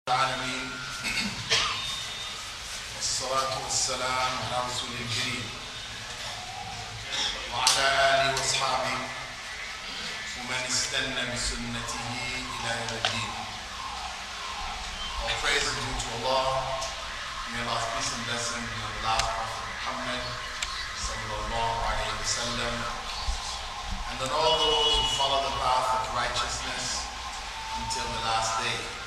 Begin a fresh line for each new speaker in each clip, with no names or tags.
العالمين والصلاة والسلام على رسول الكريم وعلى آله وأصحابه ومن استنى بسنته إلى يوم الدين. All praise is due to Allah. May Allah's peace and blessing be on the last Prophet Muhammad sallallahu alayhi wa sallam, and on all those who follow the path of righteousness until the last day.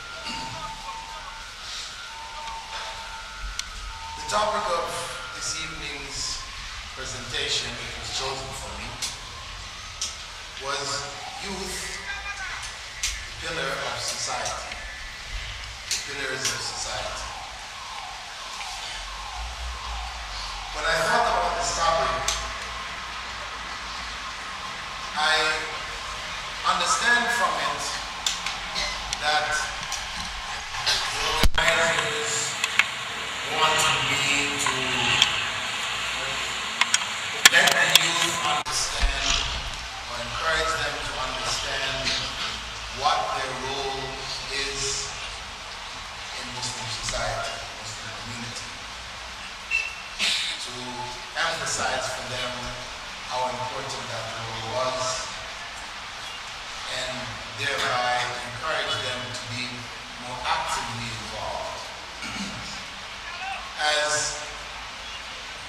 The topic of this evening's presentation, which was chosen for me, was youth, the pillar of society, the pillars of society. When I thought about this topic, I understand from it that the organizers wanted me to let the youth understand or encourage them to understand what their role is in Muslim society, Muslim community. To emphasize for them how important that role was, and thereby encourage them to be more actively involved. As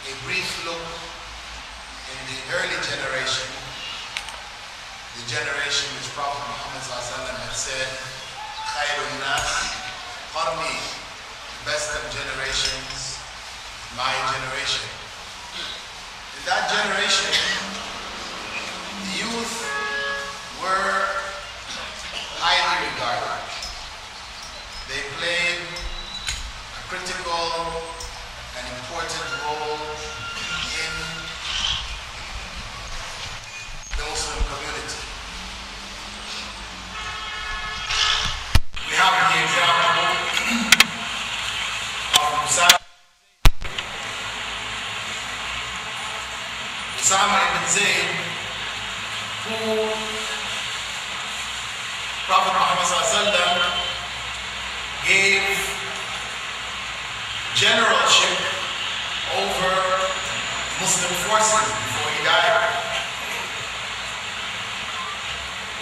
a brief look in the early generation, the generation which Prophet Muhammad ﷺ had said, Khairun Nas, Qarni, the best of generations, my generation. In that generation, the youth were highly regarded. They played a critical and important role in the Muslim community. We have the example of Usama ibn Zayd, who Prophet Muhammad ﷺ gave generalship over Muslim forces before he died.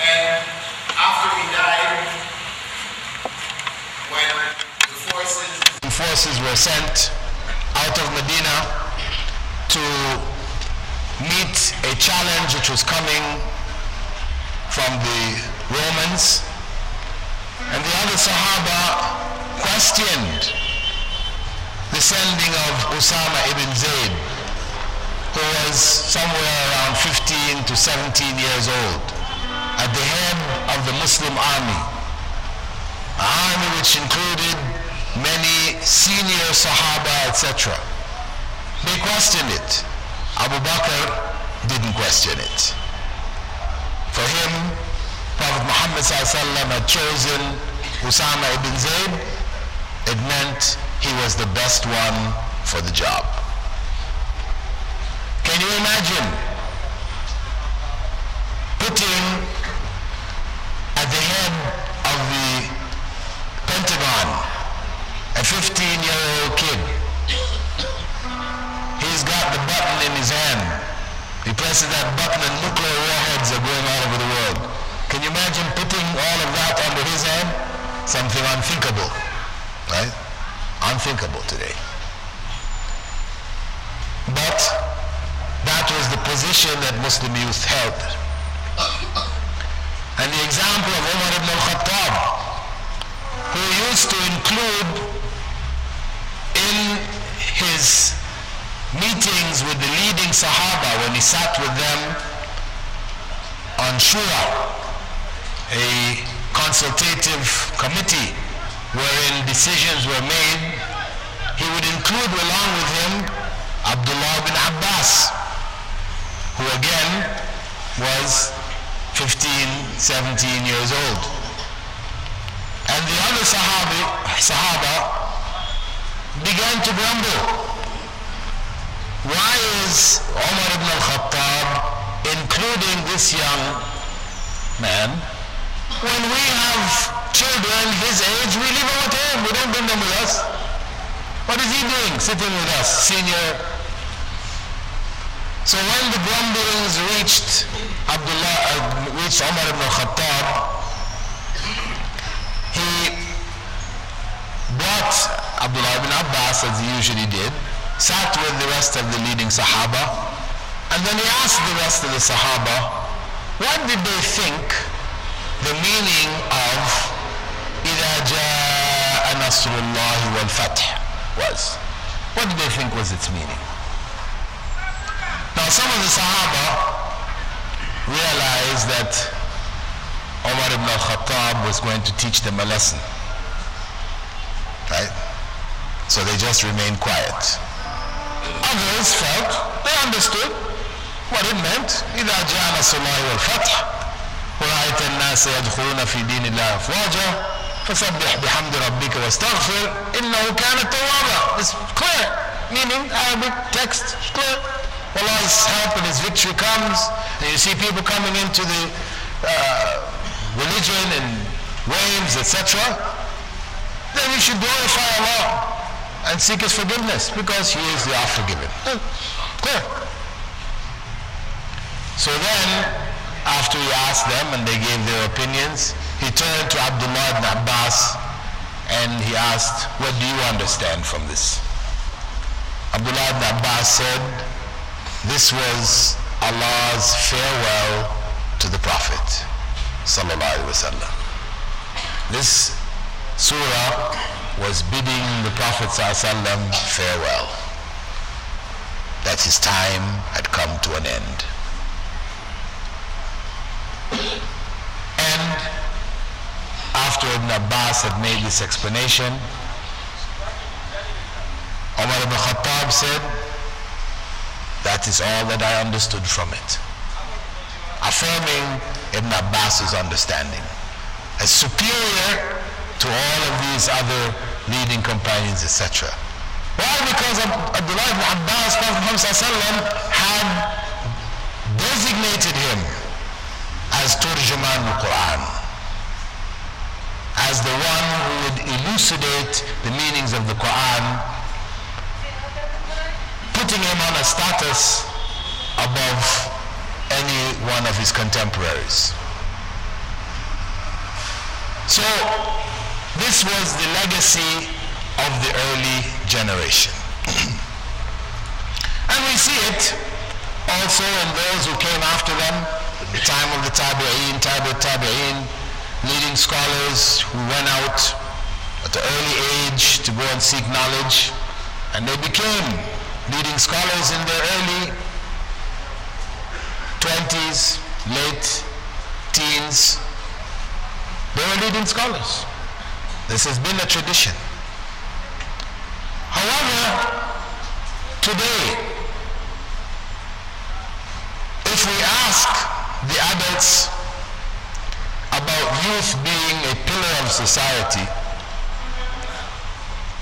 And after he died, when the forces were sent out of Medina to meet a challenge which was coming from the Romans, and the other Sahaba questioned the sending of Usama ibn Zayd, who was somewhere around 15 to 17 years old, at the head of the Muslim army, an army which included many senior Sahaba, etc. They questioned it. Abu Bakr didn't question it. For him, Prophet Muhammad ﷺ had chosen Usama ibn Zayd. It meant he was the best one for the job. Can you imagine putting at the head of the Pentagon a 15-year-old kid? He's got the button in his hand. He presses that button and nuclear warheads are going all over the world. Can you imagine putting all of that under his head? Something unthinkable, right? Unthinkable today. But that was the position that Muslim youth held. And the example of Umar ibn al-Khattab, who used to include in his meetings with the leading Sahaba, when he sat with them on Shura, a consultative committee wherein decisions were made, he would include along with him Abdullah bin Abbas, who again was 15, 17 years old. And the other Sahaba began to grumble. Why is Umar ibn al-Khattab including this young man when we have children his age, we leave them with him. We don't bring them with us. What is he doing sitting with us, senior? So when the grumblings reached Umar ibn al-Khattab, he brought Abdullah ibn Abbas, as he usually did, sat with the rest of the leading Sahaba, and then he asked the rest of the Sahaba, what did they think the meaning of إِذَا جَاءَ نَصْرُ اللَّهِ وَالْفَتْحِ was? What did they think was its meaning? Now some of the Sahaba realized that Umar ibn al-Khattab was going to teach them a lesson. Right? So they just remained quiet. Others felt, they understood what it meant. إِذَا جَاءَ نَصْرُ اللَّهِ وَالْفَتْحِ وَرَأَيْتَ النَّاسَ يَدْخُلُونَ فِي دِينِ اللَّهِ أَفْوَاجًا فَسَبِّحْ بِحَمْدِ رَبِّكَ وَاسْتَغْفِرْ إِنَّهُ كَانَ تَوَّابًا. It's clear. Meaning, Arabic text, clear. Allah's help and His victory comes, and you see people coming into the religion in waves, etc. Then we should glorify Allah and seek His forgiveness, because He is the oft-forgiven. Clear. So then, after he asked them and they gave their opinions, he turned to Abdullah ibn Abbas and he asked, what do you understand from this? Abdullah ibn Abbas said, this was Allah's farewell to the Prophet sallallahu alaihi wasallam. This surah was bidding the Prophet sallallahu alaihi wasallam farewell, that his time had come to an end. And after Ibn Abbas had made this explanation, Umar ibn Khattab said, that is all that I understood from it, affirming Ibn Abbas's understanding as superior to all of these other leading companions, etc. Why? Because Abdullah ibn Abbas, Prophet Muhammad had designated him as Turjuman al-Quran, as the one who would elucidate the meanings of the Quran, putting him on a status above any one of his contemporaries. So this was the legacy of the early generation. And we see it also in those who came after them, at the time of the Tabi'een, leading scholars who went out at an early age to go and seek knowledge, and they became leading scholars in their early 20s, late teens. They were leading scholars. This has been a tradition. However, today, if we ask the adults about youth being a pillar of society,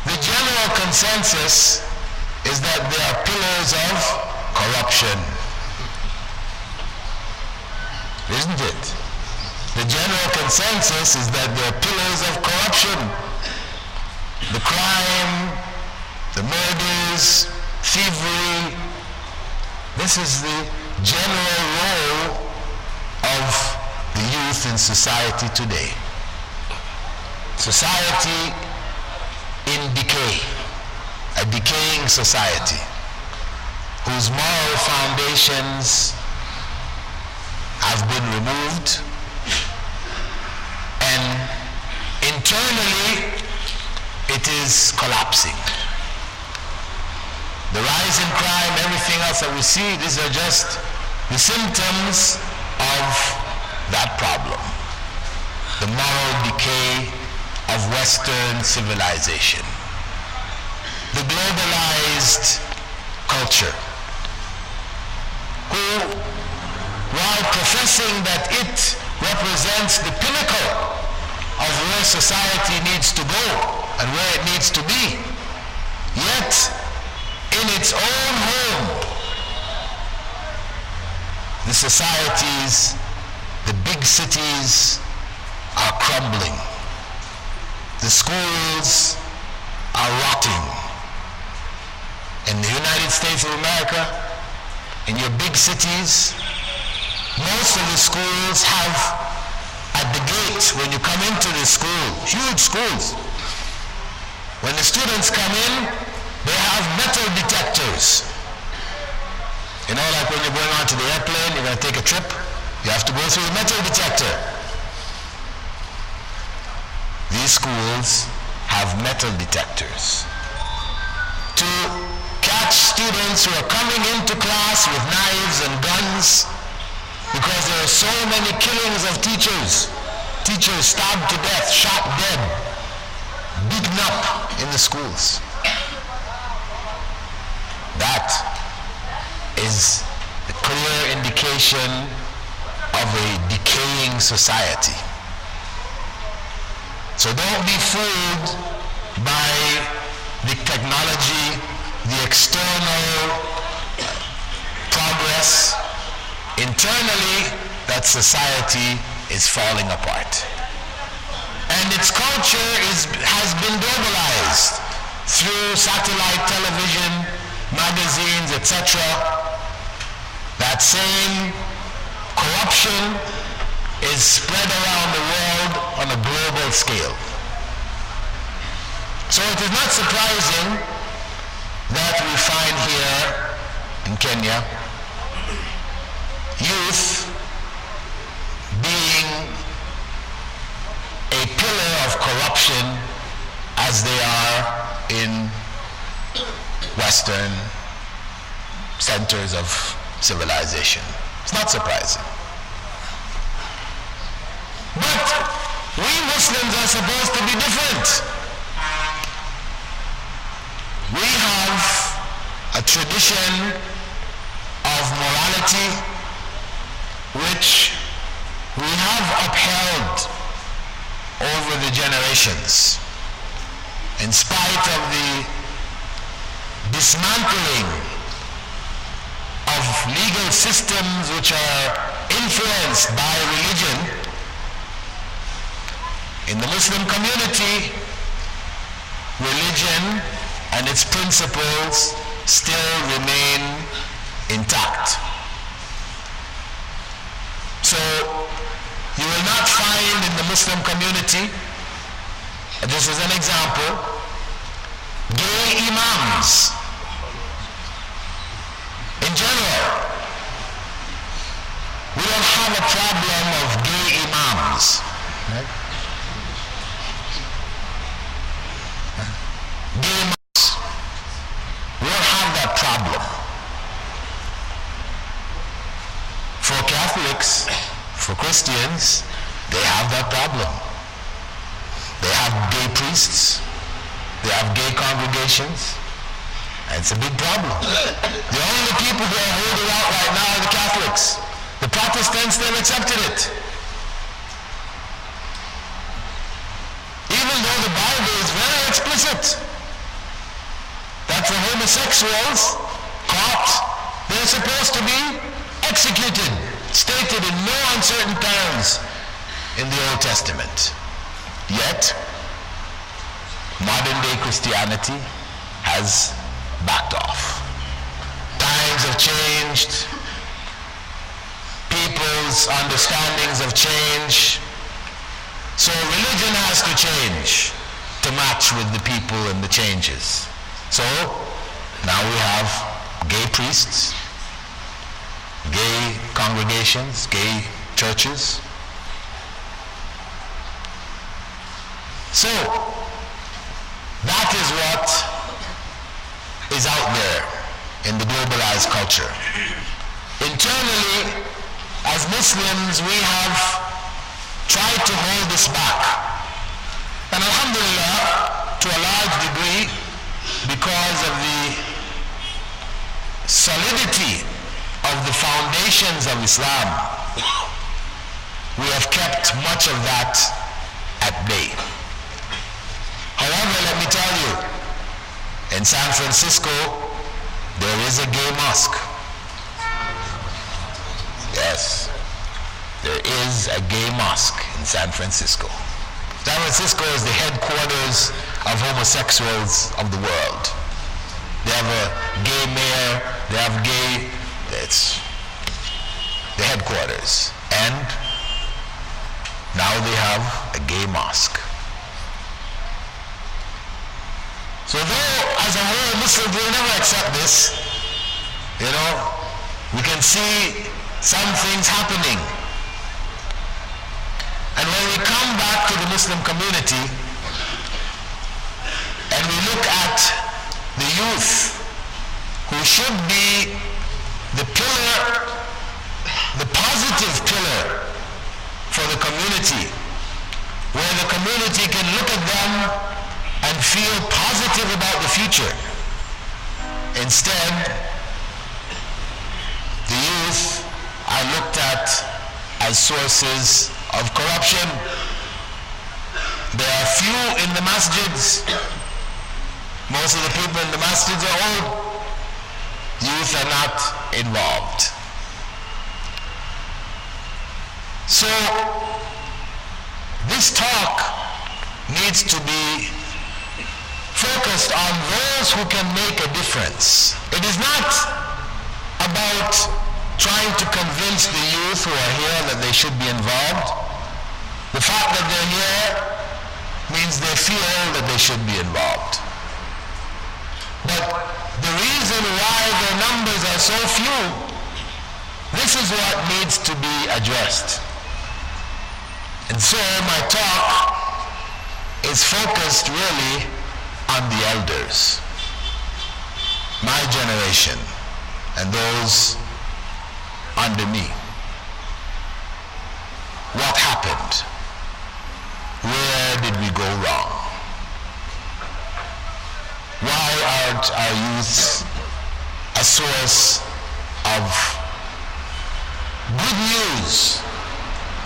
the general consensus is that they are pillars of corruption. Isn't it? The general consensus is that they are pillars of corruption. The crime, the murders, thievery. This is the general role of the youth in society today. Society in decay. A decaying society whose moral foundations have been removed, and internally it is collapsing. The rise in crime, everything else that we see, these are just the symptoms of that problem. The moral decay of Western civilization. The globalized culture, who, while professing that it represents the pinnacle of where society needs to go and where it needs to be, yet in its own home, the societies, the big cities are crumbling. the schools are rotting. In the United States of America, in your big cities, most of the schools have at the gate when you come into the school, huge schools, when the students come in, they have metal detectors. You know, like when you're going onto the airplane, you're going to take a trip, you have to go through a metal detector. These schools have metal detectors to catch students who are coming into class with knives and guns, because there are so many killings of teachers. Teachers stabbed to death, shot dead, beaten up in the schools. That is a clear indication of a decaying society. So don't be fooled by the technology, the external progress. Internally, that society is falling apart. And its culture has been globalized through satellite television, magazines, etc. That same corruption is spread around the world on a global scale. So it is not surprising that we find here in Kenya youth being a pillar of corruption as they are in Western centers of civilization. It's not surprising. But we Muslims are supposed to be different. We have a tradition of morality which we have upheld over the generations in spite of the dismantling of legal systems which are influenced by religion. In the Muslim community, religion and its principles still remain intact. So you will not find in the Muslim community, just as an example, gay imams. In general, we don't have a problem of gay imams. Right? Gay imams. We don't have that problem. For Catholics, for Christians, they have that problem. They have gay priests, they have gay congregations, and it's a big problem. The only people who are holding out right now are the Catholics. The Protestants, they've accepted it. Even though the Bible is very explicit that for homosexuals caught, they're supposed to be executed, stated in no uncertain terms in the Old Testament. Yet, modern day Christianity has backed off. Times have changed, people's understandings have changed, so religion has to change to match with the people and the changes. So, now we have gay priests, gay congregations, gay churches. So, that is what is out there in the globalized culture. Internally, as Muslims, we have tried to hold this back. And alhamdulillah, to a large degree, because of the solidity of the foundations of Islam, we have kept much of that at bay. However, let me tell you, in San Francisco, there is a gay mosque. Yes, there is a gay mosque in San Francisco. San Francisco is the headquarters of homosexuals of the world. They have a gay mayor, they have gay, it's the headquarters. And now they have a gay mosque. So though as a whole Muslims will never accept this, we can see some things happening. And when we come back to the Muslim community and we look at the youth who should be the pillar, the positive pillar for the community, where the community can look at them and feel positive about the future. Instead, the youth are looked at as sources of corruption. There are few in the masjids. Most of the people in the masjids are old. Youth are not involved. So, this talk needs to be focused on those who can make a difference. It is not about trying to convince the youth who are here that they should be involved. The fact that they're here means they feel that they should be involved. But the reason why their numbers are so few, this is what needs to be addressed. And so my talk is focused really on the elders, my generation, and those under me. What happened? Where did we go wrong? Why aren't our youths a source of good news,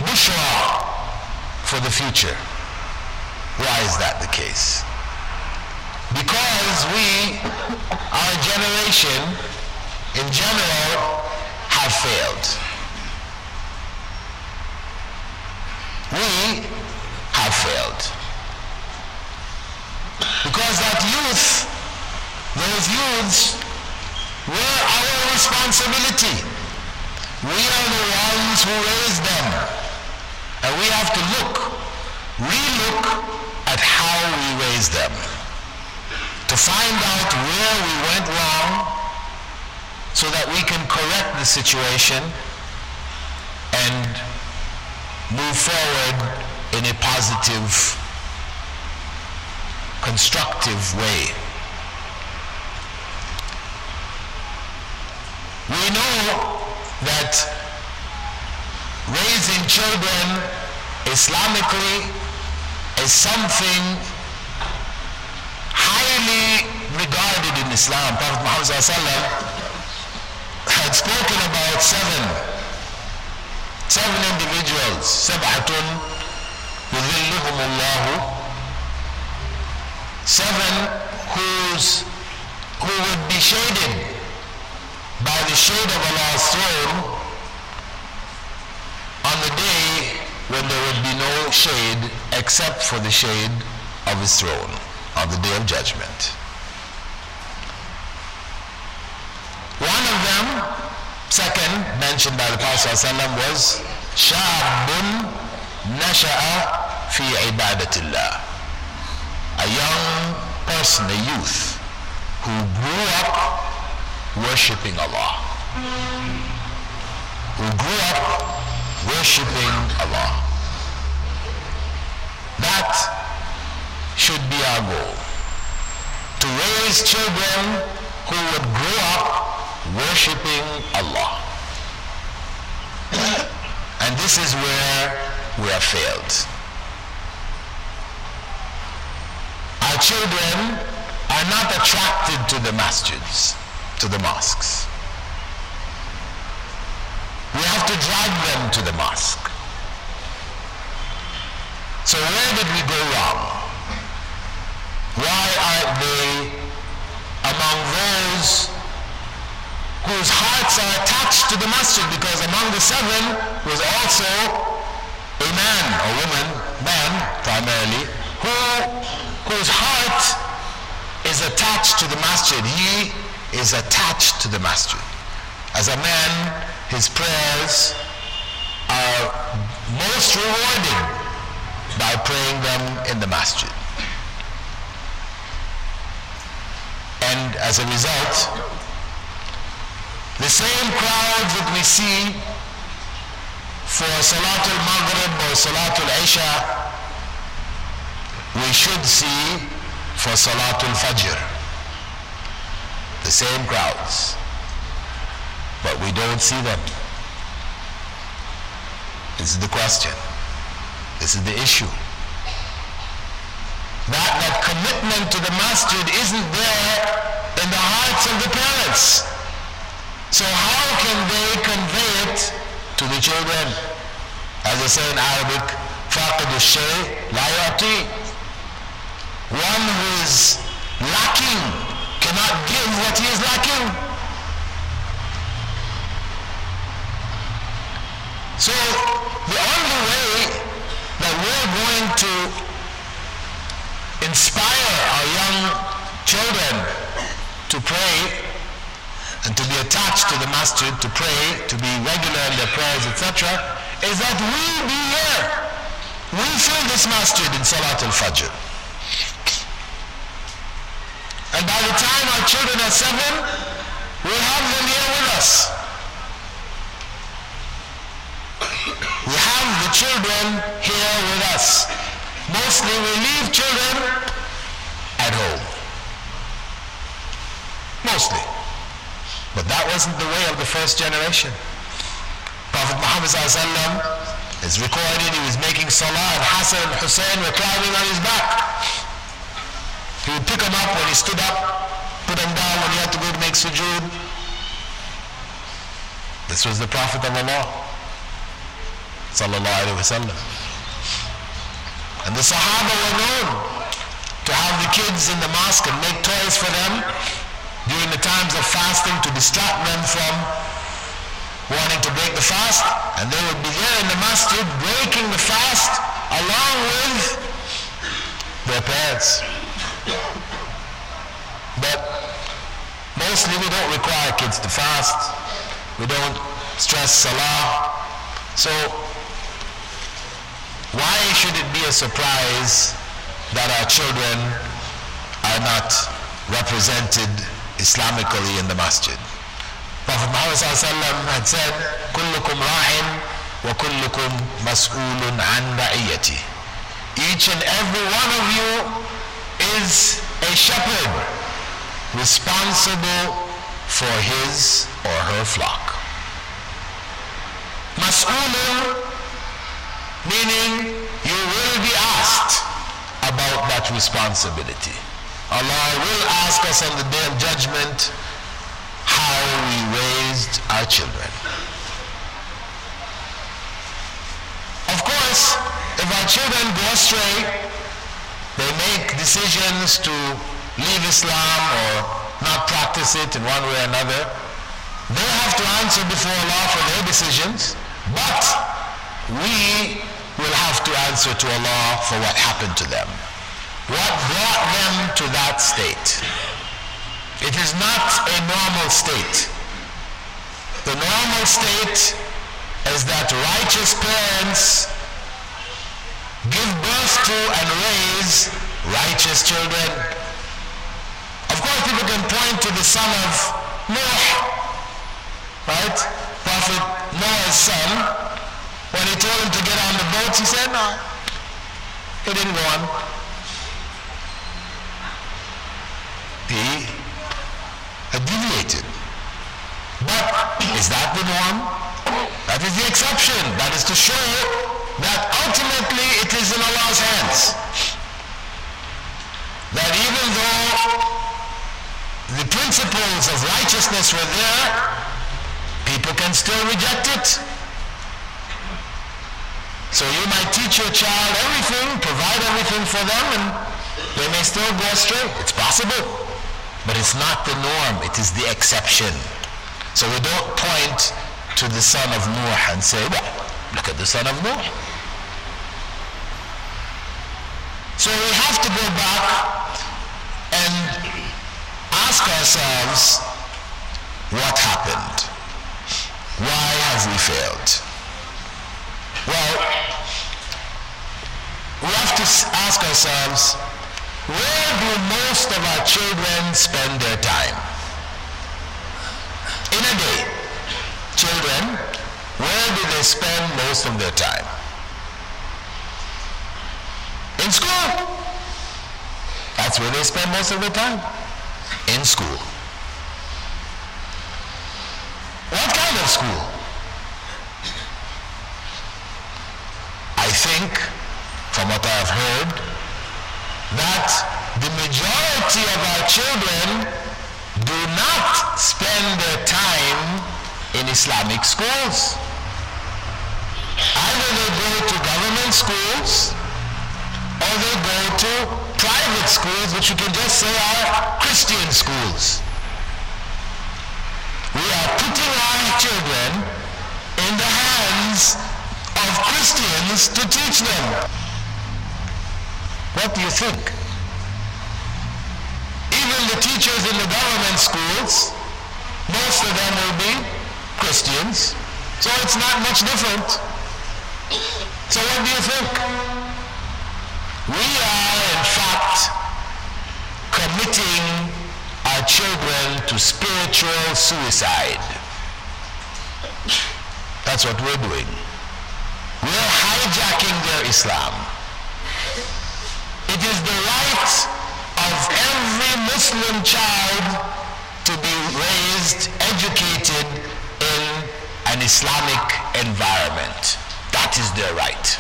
bushra, for the future? Why is that the case? Because we, our generation, in general, have failed. We have failed. Because that youth, those youths, were our responsibility. We are the ones who raised them. And we have to re-look at how we raised them, to find out where we went wrong so that we can correct the situation and move forward in a positive, constructive way. We know that raising children Islamically is something highly regarded in Islam. Prophet Muhammad ﷺ had spoken about seven individuals, sab'atun yudhilluhum Allah, seven who would be shaded by the shade of Allah's throne on the day when there would be no shade except for the shade of his throne on the day of judgment. One of them, second, mentioned by the Prophet ﷺ was Shabun Nasha'a fi ibadatillah. A young person, a youth, who grew up worshipping Allah. Who grew up worshipping Allah. That should be our goal. To raise children who would grow up worshipping Allah. And this is where we have failed. Our children are not attracted to the masjids, to the mosques. We have to drag them to the mosque. So where did we go wrong? Why aren't they among those whose hearts are attached to the masjid? Because among the seven was also a man or woman, man primarily, whose heart is attached to the masjid. He is attached to the masjid. As a man, his prayers are most rewarding by praying them in the masjid. And as a result, the same crowds that we see for Salatul Maghrib or Salatul Isha, we should see for Salatul Fajr. The same crowds. But we don't see them. This is the question. This is the issue. That commitment to the masjid isn't there in the hearts of the parents. So how can they convey it to the children? As they say in Arabic, فاقد الشيء لا يعطي. One who is lacking cannot give what he is lacking. So the only way that we're going to inspire our young children to pray and to be attached to the masjid, to pray, to be regular in their prayers, etc., is that we be here. We fill this masjid in Salat al-Fajr. And by the time our children are 7, we have them here with us. We have the children here with us. Mostly we leave children at home. Mostly. But that wasn't the way of the first generation. Prophet Muhammad ﷺ is recorded, he was making salah and Hassan and Hussein were climbing on his back. He would pick them up when he stood up, put them down when he had to go to make sujood. This was the Prophet of Allah sallallahu alayhi wa sallam. And the Sahaba were known to have the kids in the mosque and make toys for them during the times of fasting to distract them from wanting to break the fast. And they would be there in the masjid breaking the fast along with their parents. But mostly we don't require kids to fast. We don't stress salah. So why should it be a surprise that our children are not represented Islamically in the masjid? Prophet Muhammad ﷺ had said, كُلُّكُمْ رَاعٍ وَكُلُّكُمْ مَسْئُولٌ عَنْ رَعِيَّتِهِ. Each and every one of you is a shepherd responsible for his or her flock. Mas'ulun, meaning you will be asked about that responsibility. Allah will ask us on the day of judgment how we raised our children. Of course, if our children go astray, they make decisions to leave Islam or not practice it in one way or another, they have to answer before Allah for their decisions, but we will have to answer to Allah for what happened to them. What brought them to that state? It is not a normal state. The normal state is that righteous parents give birth to and raise righteous children. Of course, people can point to the son of Noah, right? Prophet Noah's son. When he told him to get on the boat, he said, no, he didn't go on. He had deviated. But is that the norm? That is the exception. That is to show that ultimately it is in Allah's hands. That even though the principles of righteousness were there, people can still reject it. So you might teach your child everything, provide everything for them, and they may still go astray. It's possible. But it's not the norm, it is the exception. So we don't point to the son of Noah and say, well, look at the son of Noah. So we have to go back and ask ourselves, what happened? Why have we failed? Well, we have to ask ourselves, where do most of our children spend their time? In a day, children, where do they spend most of their time? In school. That's where they spend most of their time. In school. What kind of school? I think, from what I have heard, that the majority of our children do not spend their time in Islamic schools. Either they go to government schools or they go to private schools, which you can just say are Christian schools. We are putting our children in the hands of Christians to teach them. What do you think? Even the teachers in the government schools, most of them will be Christians, so it's not much different. So what do you think? We are, in fact, committing our children to spiritual suicide. That's what we're doing. We're hijacking their Islam. It is the right of every Muslim child to be raised, educated in an Islamic environment. That is their right.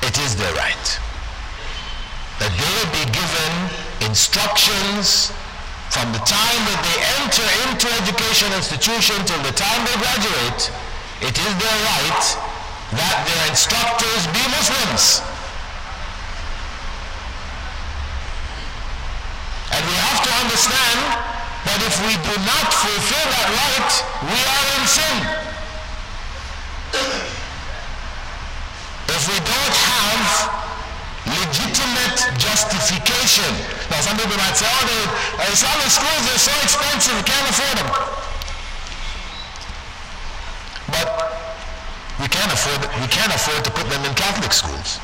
It is their right. That they will be given instructions from the time that they enter into education institution till the time they graduate. It is their right that their instructors be Muslims. And we have to understand that if we do not fulfill that right, we are in sin. If we don't have legitimate justification. Now some people might say, oh, the Islamic schools are so expensive, we can't afford them. But we can't afford to put them in Catholic schools.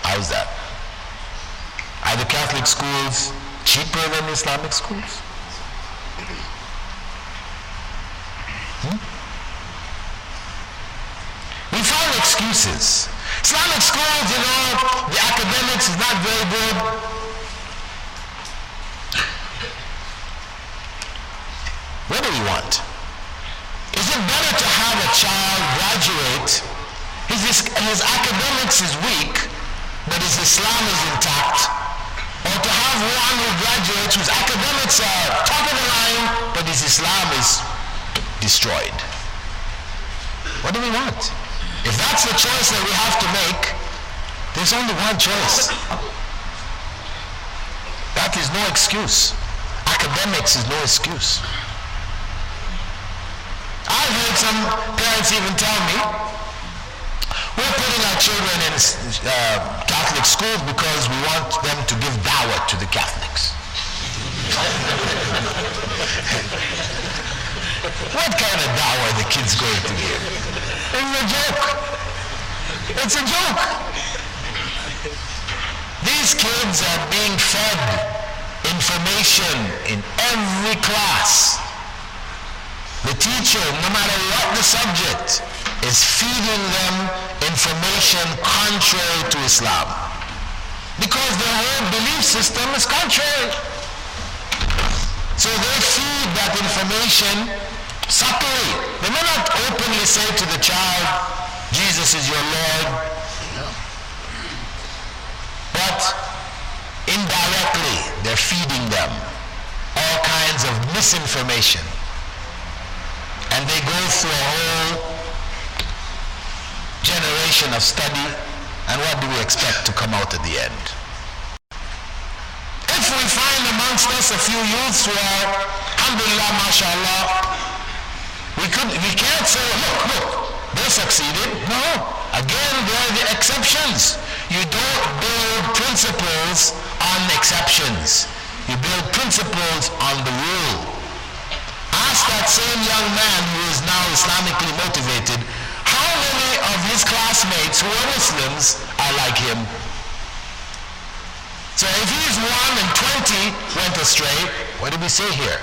How's that? Are the Catholic schools cheaper than Islamic schools? We find excuses. Islamic schools, the academics is not very good. What do we want? Is it better to have a child graduate, his academics is weak, but his Islam is intact, or to have one who graduates whose academics are top of the line, but his Islam is destroyed? What do we want? If that's the choice that we have to make, there's only one choice. That is no excuse. Academics is no excuse. I've heard some parents even tell me, we're putting our children in Catholic schools because we want them to give dawah to the Catholics. What kind of dawah are the kids going to give? It's a joke. It's a joke. These kids are being fed information in every class. The teacher, no matter what the subject, is feeding them information contrary to Islam. Because their whole belief system is contrary. So they feed that information subtly. They may not openly say to the child, Jesus is your Lord. But indirectly, they're feeding them all kinds of misinformation. And they go through a whole generation of study, and what do we expect to come out at the end? If we find amongst us a few youths who are, alhamdulillah, mashallah, we can't say, look, they're succeeded? No. Again, there are the exceptions. You don't build principles on exceptions. You build principles on the rule. Ask that same young man who is now Islamically motivated, how many of his classmates who are Muslims are like him? So if he's 1 and 20 went astray, what do we say here?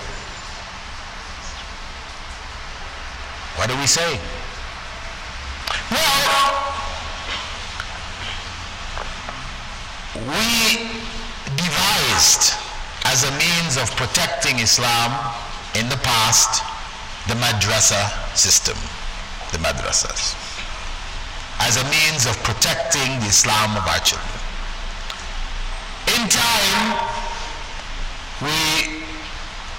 What do we say? Well, we devised as a means of protecting Islam in the past the madrasa system, the madrasas, as a means of protecting the Islam of our children. In time, we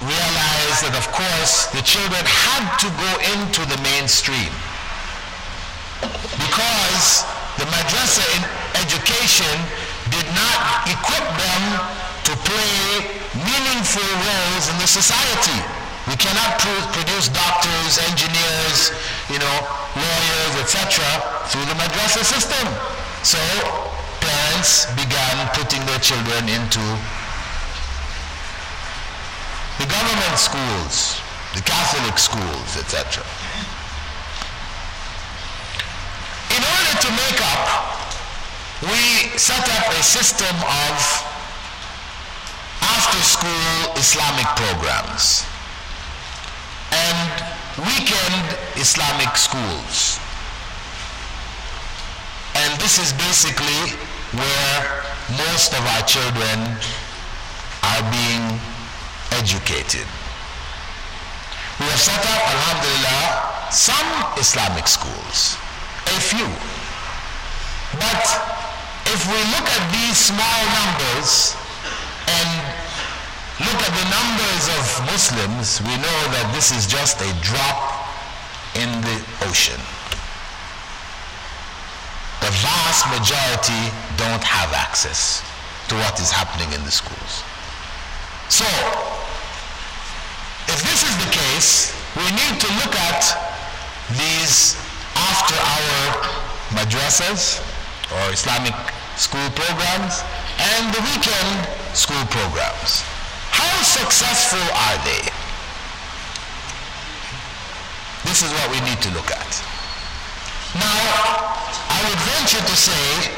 realized that, of course, the children had to go into the mainstream because the madrasa education did not equip them to play meaningful roles in the society. We cannot produce doctors, engineers, lawyers, etc. through the madrasa system. So parents began putting their children into the government schools, the Catholic schools, etc. In order to make up, we set up a system of after-school Islamic programs and weekend Islamic schools. And this is basically where most of our children are being educated. We have set up, alhamdulillah, some Islamic schools, a few. But if we look at these small numbers and look at the numbers of Muslims, we know that this is just a drop in the ocean. The vast majority don't have access to what is happening in the schools. So, if this is the case, we need to look at these after-hour madrasas or Islamic school programs and the weekend school programs. How successful are they? This is what we need to look at. Now, I would venture to say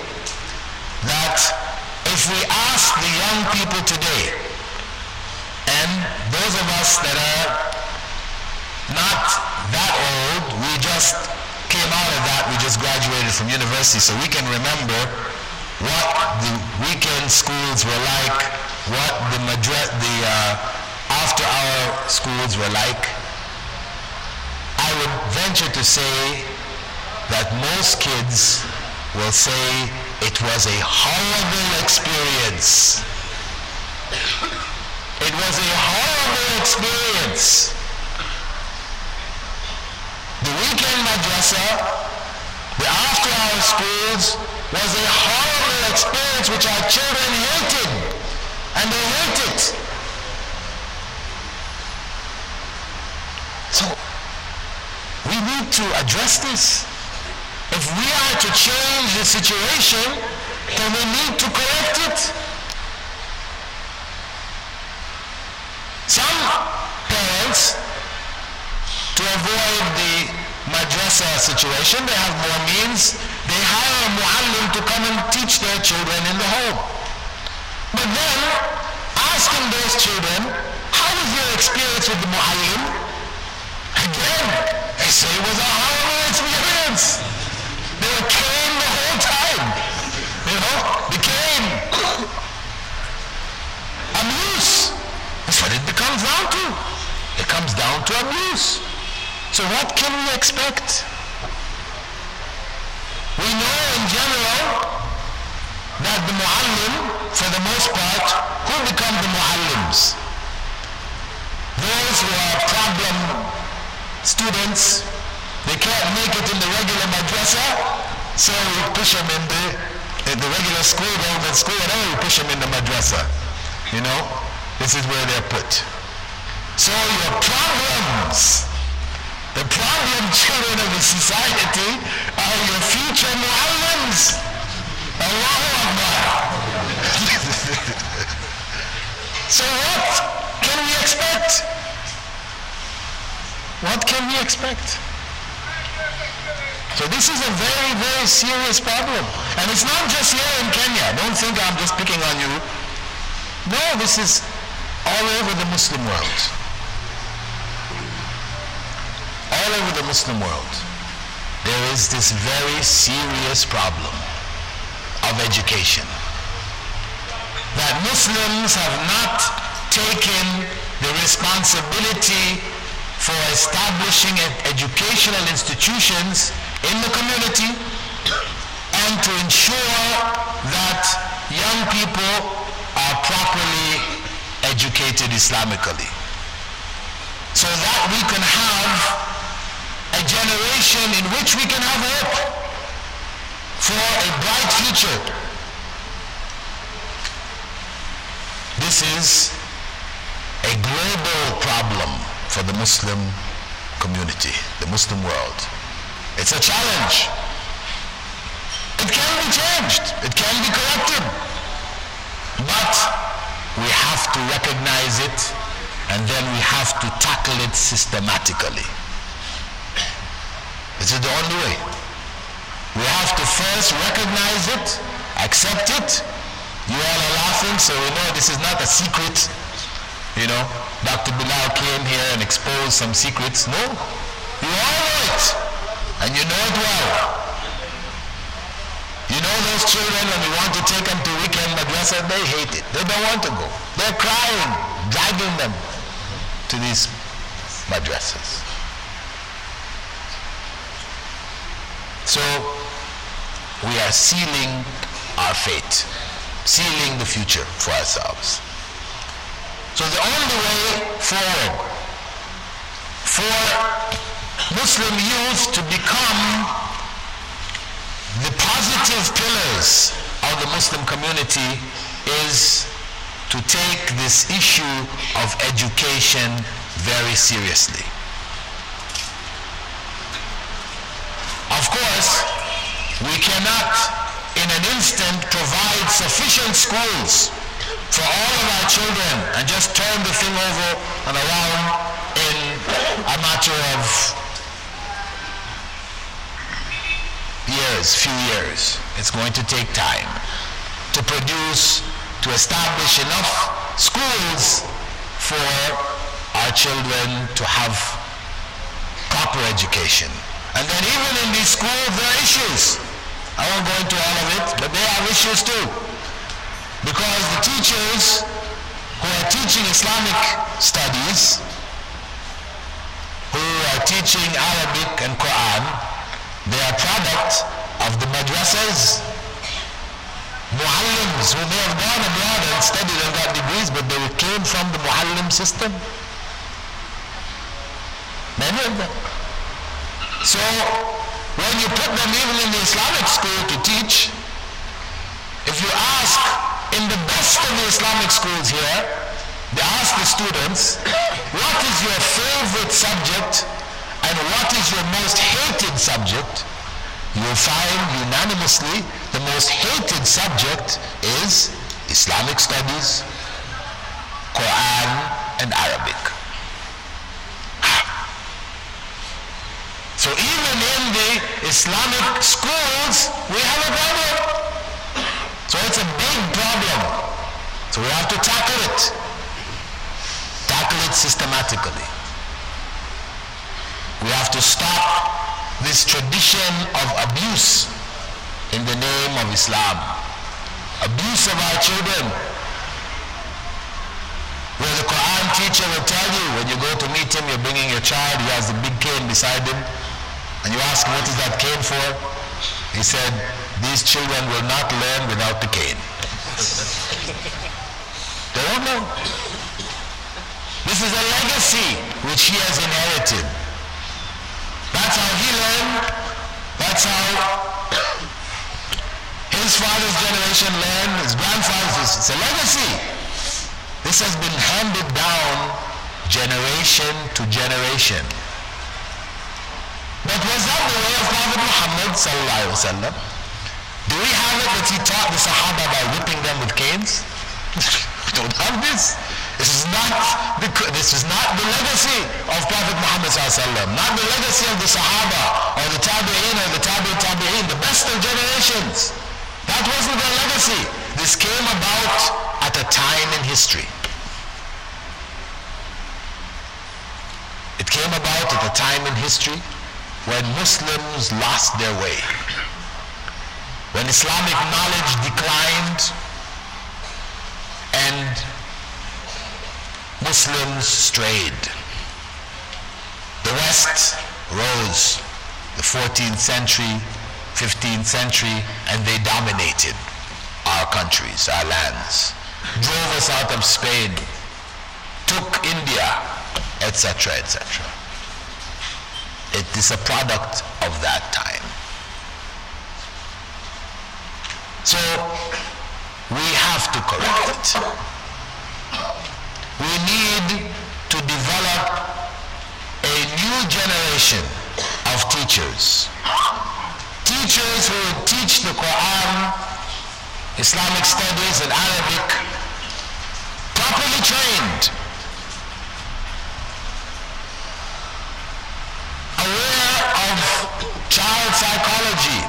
that if we ask the young people today, and those of us that are not that old, we just came out of that, we just graduated from university, so we can remember what the weekend schools were like, what the after-hour schools were like. I would venture to say that most kids will say it was a horrible experience. It was a horrible experience. The weekend madrasa, the after-hour schools, was a horrible experience which our children hated, and they hate it. So, we need to address this. If we are to change the situation, then we need to correct it. Some parents, to avoid the madrasa situation, they have more means, they hire a muallim to come and teach their children in the home. But then, asking those children, how was your experience with the muallim? Again, they say it was a horrible experience. They were caned the whole time. The cane. Abuse. That's what it becomes down to. It comes down to abuse. So what can we expect? We know in general that the muallim, for the most part, who become the muallims? Those who are problem students, they can't make it in the regular madrasa, so we push them in the regular school, government school, and then we push them in the madrasa. This is where they're put. So your problems, the problem children of the society are your future muallims. Allahu Akbar. So what can we expect? What can we expect? So this is a very, very serious problem. And it's not just here in Kenya. Don't think I'm just picking on you. No, this is all over the Muslim world. All over the Muslim world. There is this very serious problem of education. That Muslims have not taken the responsibility for establishing educational institutions in the community and to ensure that young people are properly educated Islamically, so that we can have a generation in which we can have hope for a bright future. This is a global problem for the Muslim community, the Muslim world. It's a challenge. It can be changed. It can be corrected. But we have to recognize it, and then we have to tackle it systematically. This is the only way. We have to first recognize it, accept it. You all are laughing, so we know this is not a secret. You know, Dr. Bilal came here and exposed some secrets. No, you all know it, and you know it well. You know those children, when you want to take them to weekend madrasa, they hate it. They don't want to go. They're crying, dragging them to these madrasas. So we are sealing our fate, sealing the future for ourselves. So the only way forward for Muslim youth to become the positive pillars of the Muslim community is to take this issue of education very seriously. Of course, we cannot in an instant provide sufficient schools for all of our children and just turn the thing over and around in a matter of few years. It's going to take time to produce, to establish enough schools for our children to have proper education. And then even in these schools, there are issues. I won't go into all of it, but they have issues too. Because the teachers who are teaching Islamic studies, who are teaching Arabic and Quran, they are product of the madrasas. Muallims who may have gone abroad and studied and got degrees, but they came from the muallim system. Many of them. So when you put them even in the Islamic school to teach, if you ask in the best of the Islamic schools here, they ask the students, what is your favorite subject and what is your most hated subject? You'll find unanimously the most hated subject is Islamic studies, Quran, and Arabic. So even in the Islamic schools, we have a problem. So it's a big problem. So we have to tackle it. Tackle it systematically. We have to stop this tradition of abuse in the name of Islam. Abuse of our children. Where the Quran teacher will tell you, when you go to meet him, you're bringing your child, he has the big cane beside him, and you ask him, what is that cane for? He said, these children will not learn without the cane. They won't learn. This is a legacy which he has inherited. That's how he learned. That's how his father's generation learned, his grandfather's. It's a legacy. This has been handed down generation to generation. But was that the way of Prophet Muhammad Muhammad sallallahu alaihi wasallam, do we have it that he taught the Sahaba by whipping them with canes? We don't have this. This is not the legacy of Prophet Muhammad sallallahu alaihi wasallam, not the legacy of the Sahaba or the Tabi'in or the Tabi'in, the best of generations. That wasn't their legacy. This came about at a time in history. It came about at a time in history when Muslims lost their way, when Islamic knowledge declined and Muslims strayed. The West rose, the 14th century, 15th century, and they dominated our countries, our lands, drove us out of Spain, took India, etc., etc. It is a product of that time. So we have to correct it. We need to develop a new generation of teachers. Teachers who would teach the Quran, Islamic studies, and Arabic, properly trained, aware of child psychology,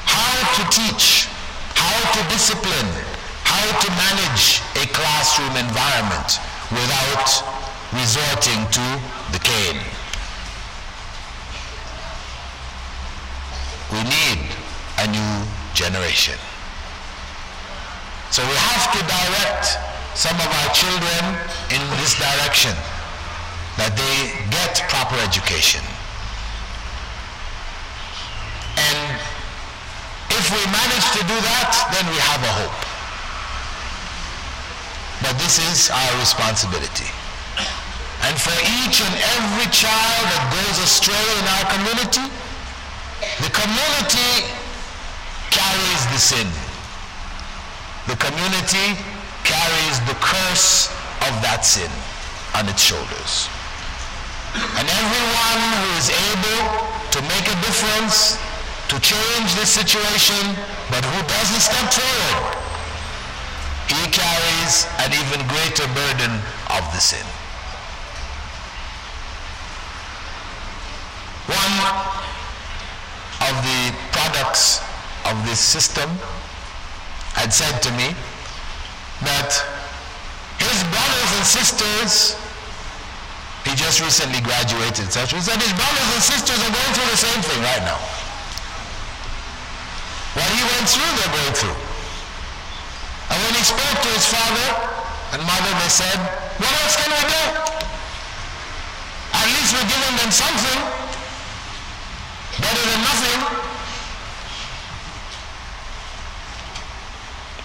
how to teach, how to discipline, how to manage a classroom environment without resorting to the cane. We need a new generation. So we have to direct some of our children in this direction, that they get proper education. And if we manage to do that, then we have a hope. But this is our responsibility. And for each and every child that goes astray in our community, the community carries the sin. The community carries the curse of that sin on its shoulders. And everyone who is able to make a difference, to change this situation, but who doesn't step forward, he carries an even greater burden of the sin. One of the products of this system had said to me that his brothers and sisters, he just recently graduated, etc. He said his brothers and sisters are going through the same thing right now. What he went through, they're going through. And when he spoke to his father and mother, they said, what else can we do? At least we're giving them something, better than nothing.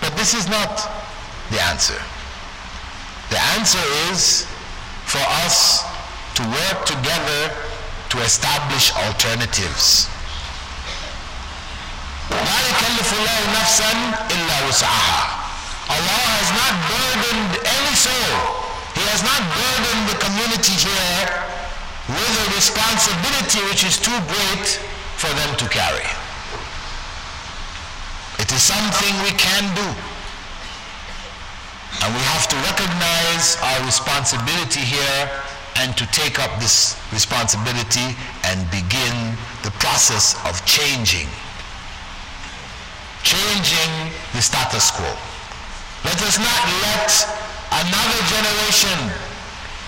But this is not the answer. The answer is for us to work together to establish alternatives. لا يكلف الله نفسا إلا وسعها. Allah has not burdened any soul. He has not burdened the community here with a responsibility which is too great for them to carry. It is something we can do. And we have to recognize our responsibility here and to take up this responsibility and begin the process of changing the status quo. Let us not let another generation,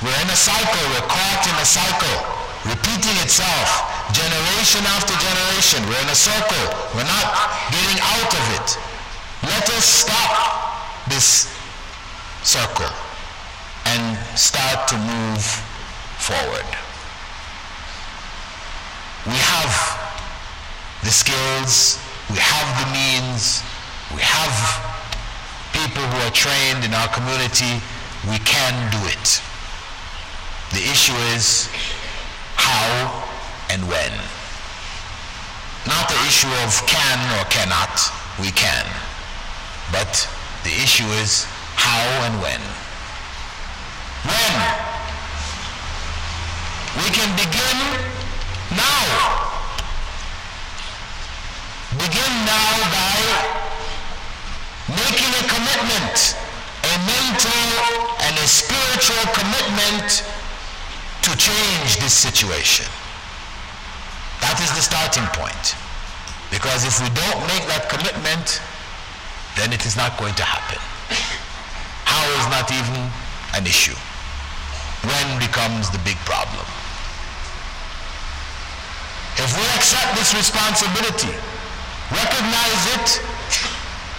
we're in a cycle, we're caught in a cycle, repeating itself, generation after generation. We're in a circle, we're not getting out of it. Let us stop this circle and start to move forward. We have the skills, we have the means, we have people who are trained in our community. We can do it. The issue is how and when. Not the issue of can or cannot. We can. But the issue is how and when. When? We can begin now. making a commitment, a mental and a spiritual commitment to change this situation. That is the starting point. Because if we don't make that commitment, then it is not going to happen. How is not even an issue. When becomes the big problem. If we accept this responsibility, recognize it,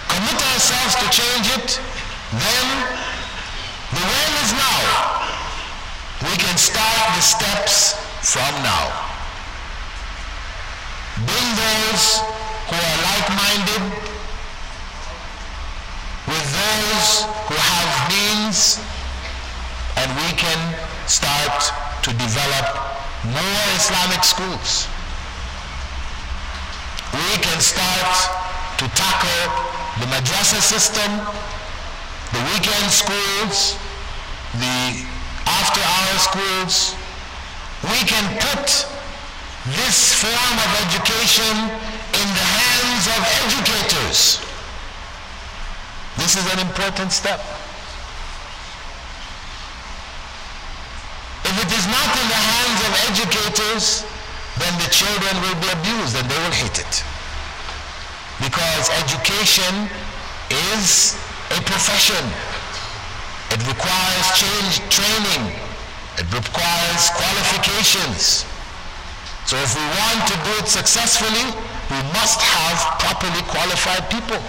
commit ourselves to change it, then the when is now. We can start the steps from now. Bring those who are like-minded with those who have means, and we can start to develop more Islamic schools. We can start to tackle the madrasa system, the weekend schools, the after-hour schools. We can put this form of education in the hands of educators. This is an important step. If it is not in the hands of educators, then the children will be abused and they will hate it. Because education is a profession. It requires training. It requires qualifications. So if we want to do it successfully, we must have properly qualified people.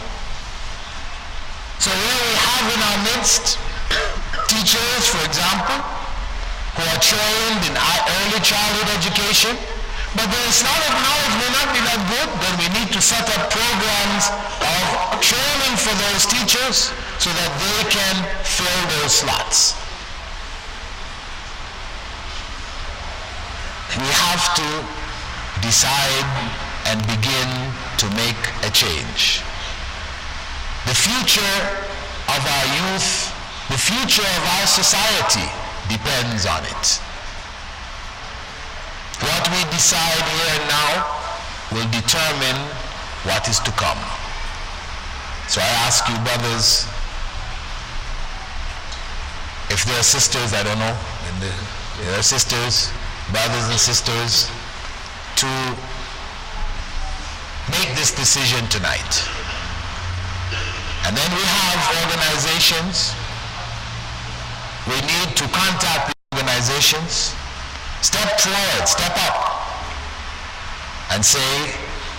So here we have in our midst teachers, for example, who are trained in early childhood education, but the Islamic knowledge may not be that good. Then we need to set up programs of training for those teachers so that they can fill those slots. We have to decide and begin to make a change. The future of our youth, the future of our society depends on it. What we decide here and now will determine what is to come. So I ask you, brothers, if there are sisters, I don't know, there are sisters, brothers and sisters, to make this decision tonight. And then we have organizations. We need to contact the organizations, step forward, step up, and say,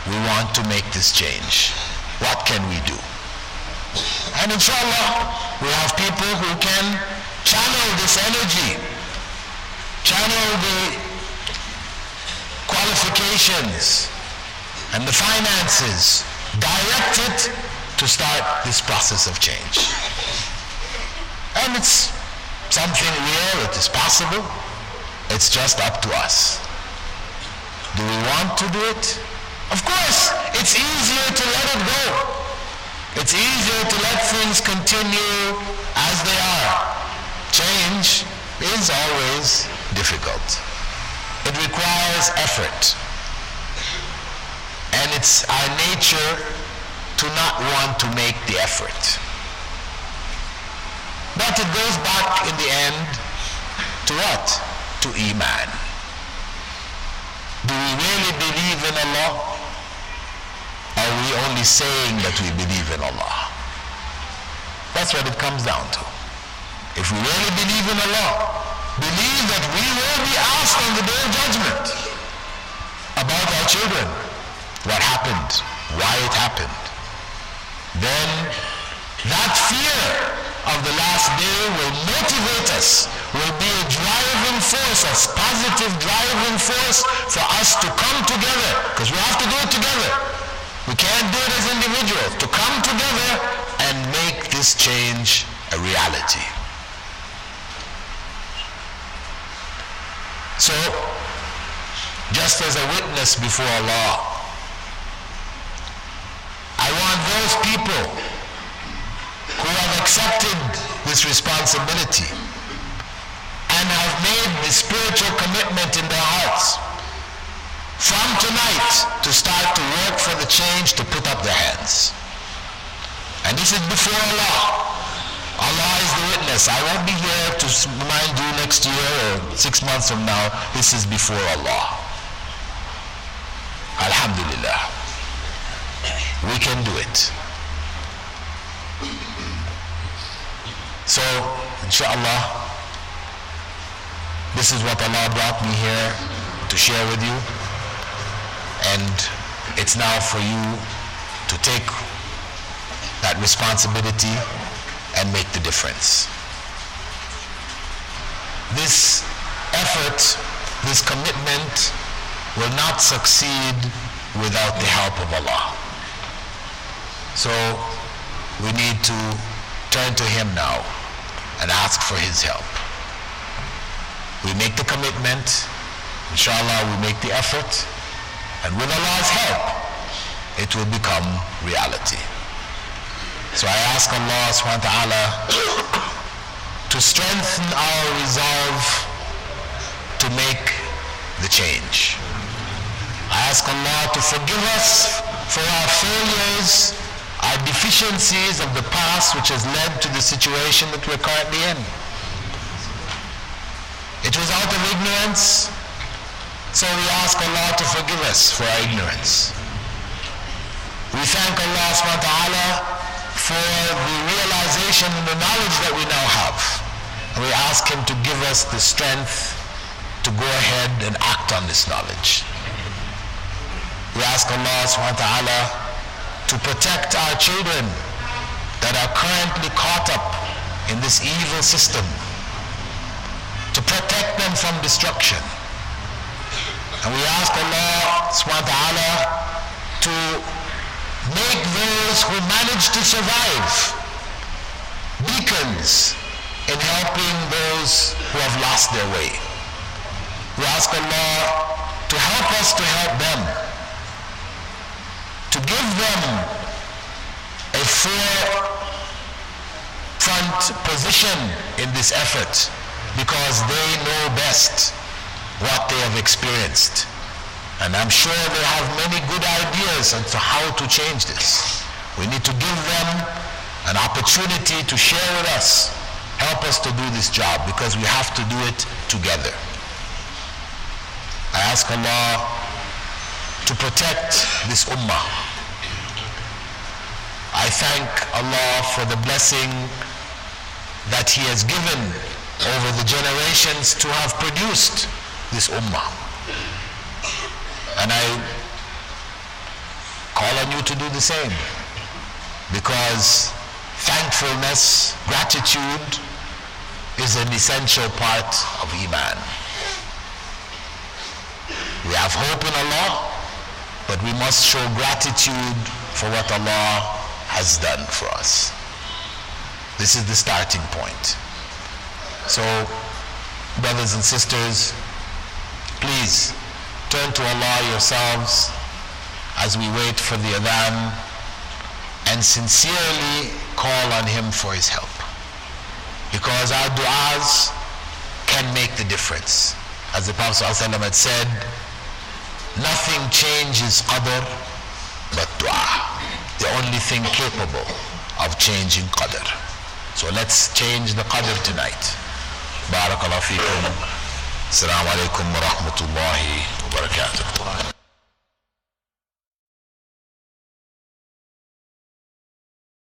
we want to make this change. What can we do? And inshallah, we have people who can channel this energy, channel the qualifications and the finances, direct it to start this process of change. And it's something real, it is possible. It's just up to us. Do we want to do it? Of course, it's easier to let it go. It's easier to let things continue as they are. Change is always difficult. It requires effort. And it's our nature to not want to make the effort. But it goes back in the end to what? To Iman. Do we really believe in Allah? Or are we only saying that we believe in Allah? That's what it comes down to. If we really believe in Allah, believe that we will be asked on the day of judgment about our children, what happened, why it happened, then that fear of the last day will motivate us, will be a driving force, a positive driving force for us to come together, because we have to do it together. We can't do it as individuals. To come together and make this change a reality. So, just as a witness before Allah, I want those people who have accepted this responsibility and have made the spiritual commitment in their hearts from tonight to start to work for the change to put up their hands. And This is before Allah. Allah is the witness. I won't be here to remind you next year or 6 months from now. This is before Allah. Alhamdulillah. We can do it. So, inshallah, this is what Allah brought me here to share with you. And it's now for you to take that responsibility and make the difference. This effort, this commitment will not succeed without the help of Allah. So we need to turn to Him now and ask for His help. We make the commitment, inshallah we make the effort, and with Allah's help, it will become reality. So I ask Allah subhanahu wa ta'ala to strengthen our resolve to make the change. I ask Allah to forgive us for our failures, our deficiencies of the past which has led to the situation that we're currently in. It was out of ignorance, so we ask Allah to forgive us for our ignorance. We thank Allah subhanahu wa ta'ala for the realization and the knowledge that we now have. And we ask Him to give us the strength to go ahead and act on this knowledge. We ask Allah subhanahu wa ta'ala to protect our children that are currently caught up in this evil system, to protect them from destruction. And we ask Allah subhanahu wa ta'ala to make those who manage to survive beacons in helping those who have lost their way. We ask Allah to help us to help them, to give them a forefront position in this effort, because they know best what they have experienced. And I'm sure they have many good ideas as to how to change this. We need to give them an opportunity to share with us, help us to do this job, because we have to do it together. I ask Allah to protect this ummah. I thank Allah for the blessing that He has given over the generations to have produced this ummah. And I call on you to do the same, because thankfulness, gratitude is an essential part of Iman. We have hope in Allah, but we must show gratitude for what Allah has done for us. This is the starting point. So, brothers and sisters, please turn to Allah yourselves as we wait for the adhan, and sincerely call on Him for His help, because our du'as can make the difference. As the Prophet ﷺ had said, nothing changes qadr but dua. The only thing capable of changing qadr. So let's change the qadr tonight. Barakallahu feekum. Assalamu alaikum wa rahmatullahi wa barakatuh.